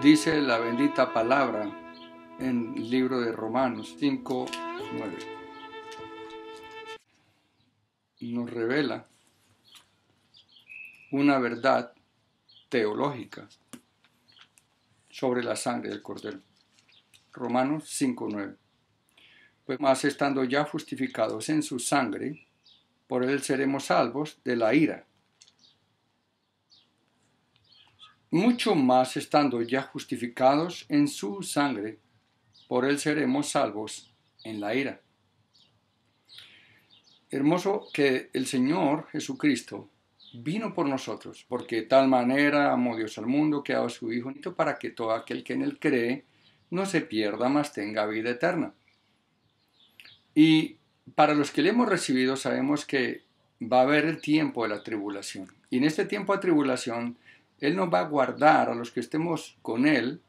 Dice la bendita palabra en el libro de Romanos 5:9. Nos revela una verdad teológica sobre la sangre del Cordero. Romanos 5:9. Pues más estando ya justificados en su sangre, por él seremos salvos de la ira. Mucho más estando ya justificados en su sangre, por él seremos salvos en la ira. Hermoso que el Señor Jesucristo vino por nosotros, porque de tal manera amó Dios al mundo que ha dado a su Hijo para que todo aquel que en él cree no se pierda, mas tenga vida eterna. Y para los que le hemos recibido sabemos que va a haber el tiempo de la tribulación. Y en este tiempo de tribulación, Él nos va a guardar a los que estemos con Él,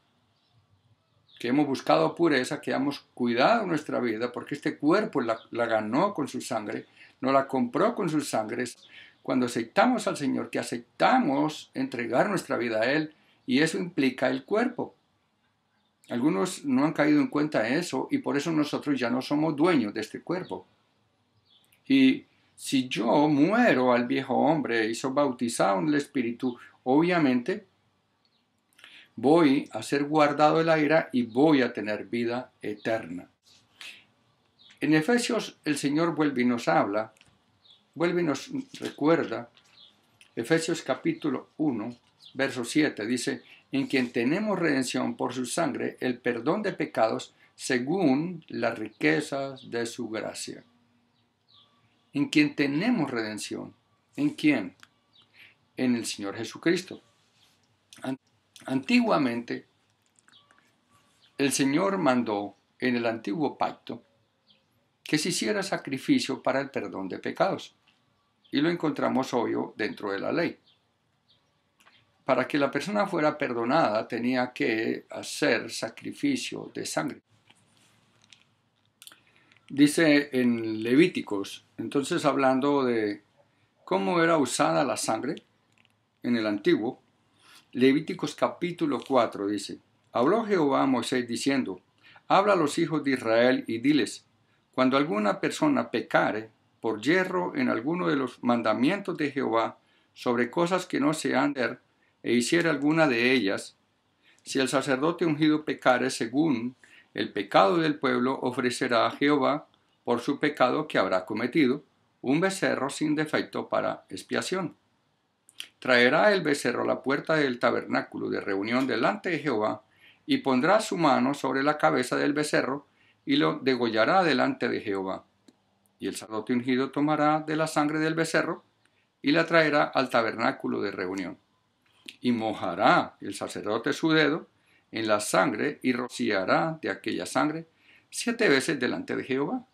que hemos buscado pureza, que hemos cuidado nuestra vida, porque este cuerpo la ganó con su sangre, nos la compró con sus sangres. Cuando aceptamos al Señor, que aceptamos entregar nuestra vida a Él, y eso implica el cuerpo. Algunos no han caído en cuenta eso, y por eso nosotros ya no somos dueños de este cuerpo. Y si yo muero al viejo hombre y soy bautizado en el Espíritu, obviamente voy a ser guardado de la ira y voy a tener vida eterna. En Efesios el Señor vuelve y nos habla, vuelve y nos recuerda, Efesios capítulo 1, verso 7, dice, en quien tenemos redención por su sangre, el perdón de pecados, según las riquezas de su gracia. En quien tenemos redención. ¿En quién? En el Señor Jesucristo. Antiguamente, el Señor mandó en el antiguo pacto que se hiciera sacrificio para el perdón de pecados. Y lo encontramos obvio dentro de la ley. Para que la persona fuera perdonada tenía que hacer sacrificio de sangre. Dice en Levíticos, entonces hablando de cómo era usada la sangre en el antiguo, Levíticos capítulo 4 dice, habló Jehová a Moisés diciendo, habla a los hijos de Israel y diles, cuando alguna persona pecare por yerro en alguno de los mandamientos de Jehová sobre cosas que no se han de hacer, e hiciera alguna de ellas, si el sacerdote ungido pecare según el pecado del pueblo, ofrecerá a Jehová por su pecado que habrá cometido un becerro sin defecto para expiación. Traerá el becerro a la puerta del tabernáculo de reunión delante de Jehová y pondrá su mano sobre la cabeza del becerro y lo degollará delante de Jehová. Y el sacerdote ungido tomará de la sangre del becerro y la traerá al tabernáculo de reunión. Y mojará el sacerdote su dedo en la sangre y rociará de aquella sangre 7 veces delante de Jehová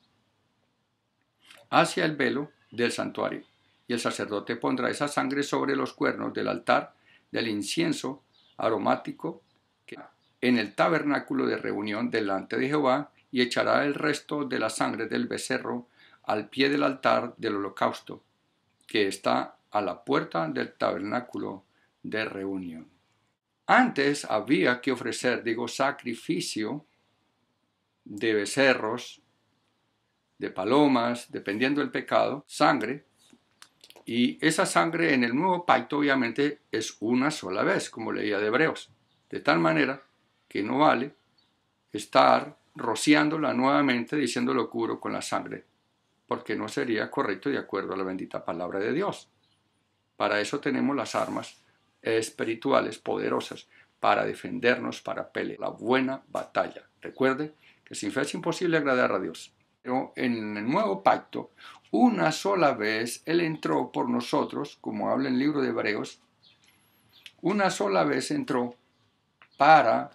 hacia el velo del santuario. Y el sacerdote pondrá esa sangre sobre los cuernos del altar del incienso aromático en el tabernáculo de reunión delante de Jehová y echará el resto de la sangre del becerro al pie del altar del holocausto, que está a la puerta del tabernáculo de reunión. Antes había que ofrecer, sacrificio de becerros, de palomas, dependiendo del pecado, sangre, y esa sangre en el nuevo pacto obviamente es una sola vez, como leía de Hebreos, de tal manera que no vale estar rociándola nuevamente diciendo lo cubro con la sangre, porque no sería correcto de acuerdo a la bendita palabra de Dios. Para eso tenemos las armas espirituales poderosas para defendernos, para pelear la buena batalla. Recuerde que sin fe es imposible agradar a Dios. Pero en el nuevo pacto, una sola vez Él entró por nosotros, como habla en el libro de Hebreos, una sola vez entró para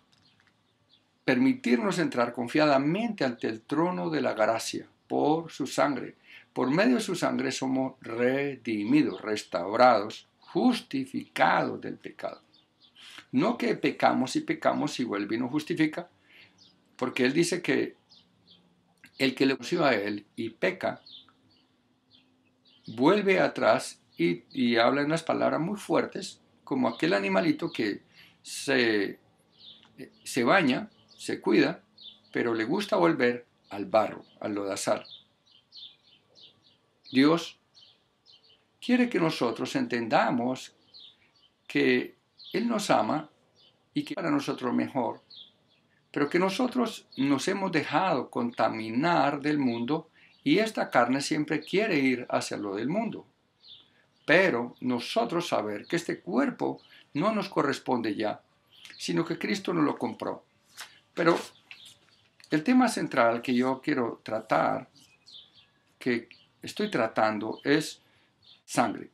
permitirnos entrar confiadamente ante el trono de la gracia por su sangre. Por medio de su sangre somos redimidos, restaurados, justificados del pecado. No que pecamos y pecamos igual Él vino justifica, porque Él dice que el que le conoció a Él y peca, vuelve atrás y habla unas palabras muy fuertes, como aquel animalito que se se baña, se cuida, pero le gusta volver al barro, al lodazal. Dios quiere que nosotros entendamos que Él nos ama y que para nosotros mejor, pero que nosotros nos hemos dejado contaminar del mundo y esta carne siempre quiere ir hacia lo del mundo. Pero nosotros saber que este cuerpo no nos corresponde ya, sino que Cristo nos lo compró. Pero el tema central que yo quiero tratar, que estoy tratando, es sangre.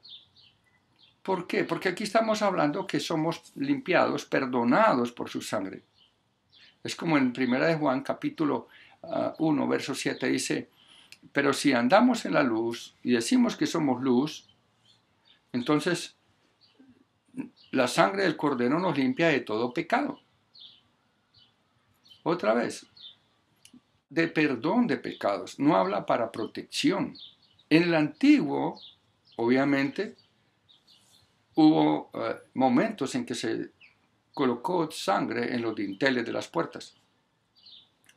¿Por qué? Porque aquí estamos hablando que somos limpiados, perdonados por su sangre. Es como en 1 de Juan capítulo 1, verso 7 dice, pero si andamos en la luz y decimos que somos luz, entonces la sangre del Cordero nos limpia de todo pecado. Otra vez, de perdón de pecados, no habla para protección. En el antiguo, obviamente, hubo momentos en que se colocó sangre en los dinteles de las puertas.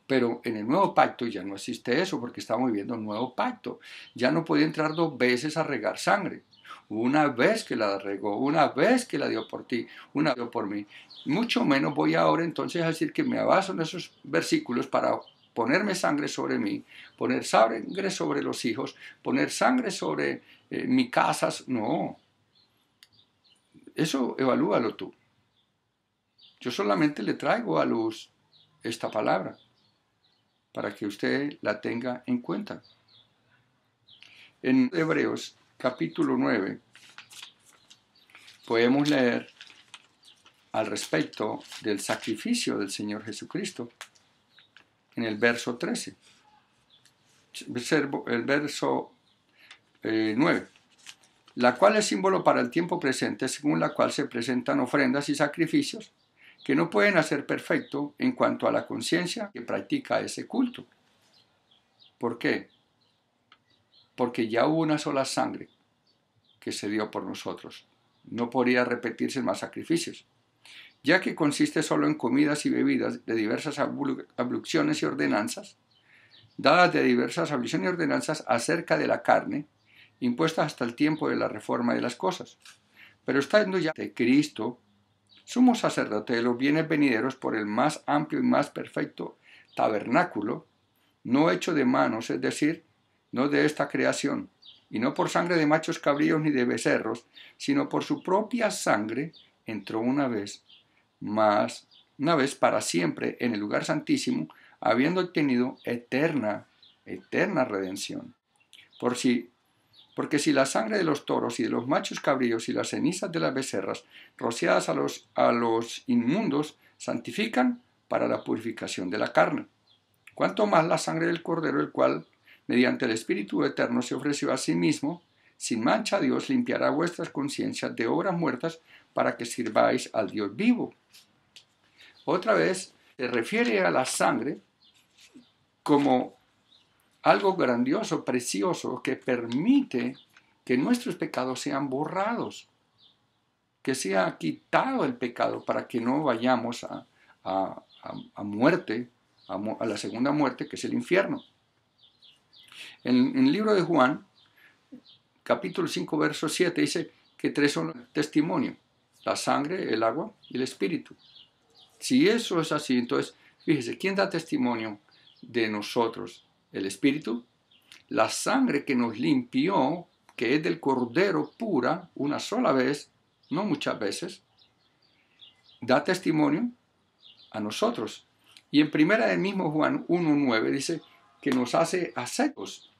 Pero en el nuevo pacto ya no existe eso porque estamos viviendo un nuevo pacto. Ya no puede entrar 2 veces a regar sangre. Una vez que la regó, una vez que la dio por ti, una vez dio por mí. Mucho menos voy ahora entonces a decir que me baso en esos versículos para ponerme sangre sobre mí, poner sangre sobre los hijos, poner sangre sobre mi casa. No, eso evalúalo tú. Yo solamente le traigo a luz esta palabra para que usted la tenga en cuenta. En Hebreos capítulo 9 podemos leer al respecto del sacrificio del Señor Jesucristo en el verso 13. El verso 9. La cual es símbolo para el tiempo presente, según la cual se presentan ofrendas y sacrificios que no pueden hacer perfecto en cuanto a la conciencia que practica ese culto. ¿Por qué? Porque ya hubo una sola sangre que se dio por nosotros. No podría repetirse más sacrificios, ya que consiste solo en comidas y bebidas de diversas abluciones y ordenanzas, dadas de diversas abluciones y ordenanzas acerca de la carne, impuestas hasta el tiempo de la reforma de las cosas. Pero estando ya de Cristo, sumo sacerdote de los bienes venideros por el más amplio y más perfecto tabernáculo, no hecho de manos, es decir, no de esta creación, y no por sangre de machos cabríos ni de becerros, sino por su propia sangre, entró una vez para siempre en el lugar santísimo, habiendo obtenido eterna redención. Porque si la sangre de los toros y de los machos cabríos y las cenizas de las becerras, rociadas a los inmundos, santifican para la purificación de la carne, cuanto más la sangre del Cordero, el cual, mediante el Espíritu Eterno, se ofreció a sí mismo, sin mancha a Dios, limpiará vuestras conciencias de obras muertas para que sirváis al Dios vivo. Otra vez, se refiere a la sangre como algo grandioso, precioso, que permite que nuestros pecados sean borrados, que sea quitado el pecado para que no vayamos a muerte, a la segunda muerte, que es el infierno. En el libro de Juan, capítulo 5, verso 7, dice que 3 son el testimonio: la sangre, el agua y el espíritu. Si eso es así, entonces, fíjese, ¿quién da testimonio de nosotros? El espíritu, la sangre que nos limpió, que es del Cordero pura, una sola vez, no muchas veces, da testimonio a nosotros. Y en primera del mismo Juan 1:9 dice que nos hace aceptos.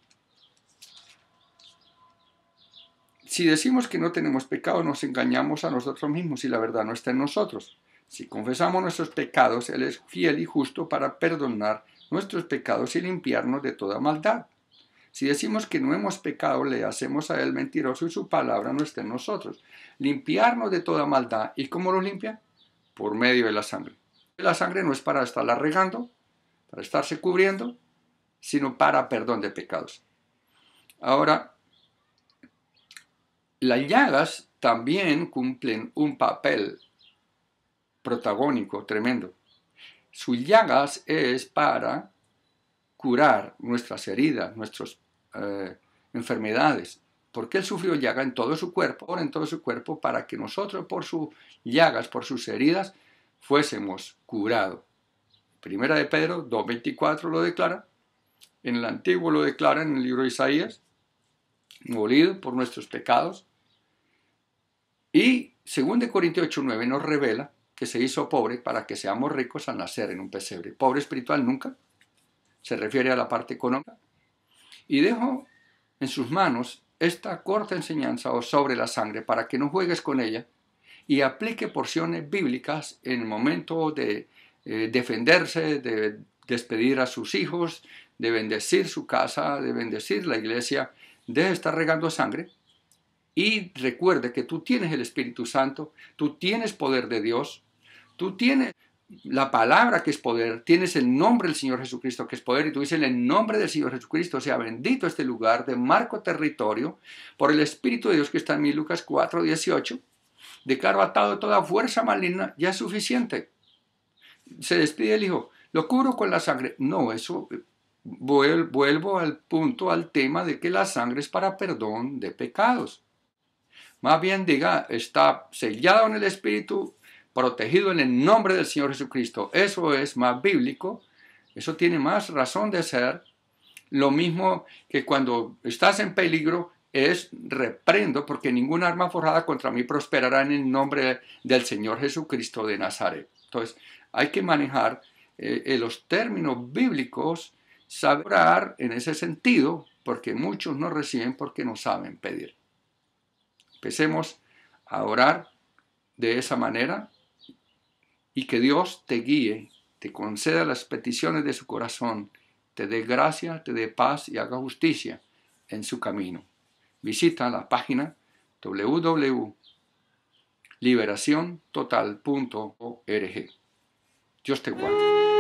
Si decimos que no tenemos pecado, nos engañamos a nosotros mismos y la verdad no está en nosotros. Si confesamos nuestros pecados, Él es fiel y justo para perdonar nuestros pecados y limpiarnos de toda maldad. Si decimos que no hemos pecado, le hacemos a Él mentiroso y su palabra no está en nosotros. Limpiarnos de toda maldad. ¿Y cómo lo limpia? Por medio de la sangre. La sangre no es para estarla regando, para estarse cubriendo, sino para perdón de pecados. Ahora, las llagas también cumplen un papel protagónico tremendo. sus llagas es para curar nuestras heridas, nuestras enfermedades. Porque Él sufrió llaga en todo su cuerpo, para que nosotros por sus llagas, por sus heridas, fuésemos curados. Primera de Pedro 2:24 lo declara, en el Antiguo lo declara en el libro de Isaías, molido por nuestros pecados. Y 2 Corintios 8:9 nos revela que se hizo pobre para que seamos ricos al nacer en un pesebre. Pobre espiritual nunca, se refiere a la parte económica. Y dejo en sus manos esta corta enseñanza sobre la sangre para que no juegues con ella y aplique porciones bíblicas en el momento de defenderse, de despedir a sus hijos, de bendecir su casa, de bendecir la iglesia. Deje de estar regando sangre y recuerde que tú tienes el Espíritu Santo, tú tienes poder de Dios, tú tienes la palabra que es poder, tienes el nombre del Señor Jesucristo que es poder, y tú dices: en el nombre del Señor Jesucristo sea bendito este lugar, demarco territorio por el Espíritu de Dios que está en mí. Lucas 4:18, declaro atado toda fuerza maligna, ya es suficiente. Se despide el hijo, lo cubro con la sangre. No, eso, vuelvo al punto, al tema de que la sangre es para perdón de pecados. Más bien diga: está sellado en el Espíritu, protegido en el nombre del Señor Jesucristo. Eso es más bíblico, eso tiene más razón de ser. Lo mismo que cuando estás en peligro es: reprendo, porque ninguna arma forjada contra mí prosperará en el nombre del Señor Jesucristo de Nazaret. Entonces, hay que manejar los términos bíblicos, saber orar en ese sentido, porque muchos no reciben porque no saben pedir. Empecemos a orar de esa manera y que Dios te guíe, te conceda las peticiones de su corazón, te dé gracia, te dé paz y haga justicia en su camino. Visita la página www.liberaciontotal.org. Dios te guarde.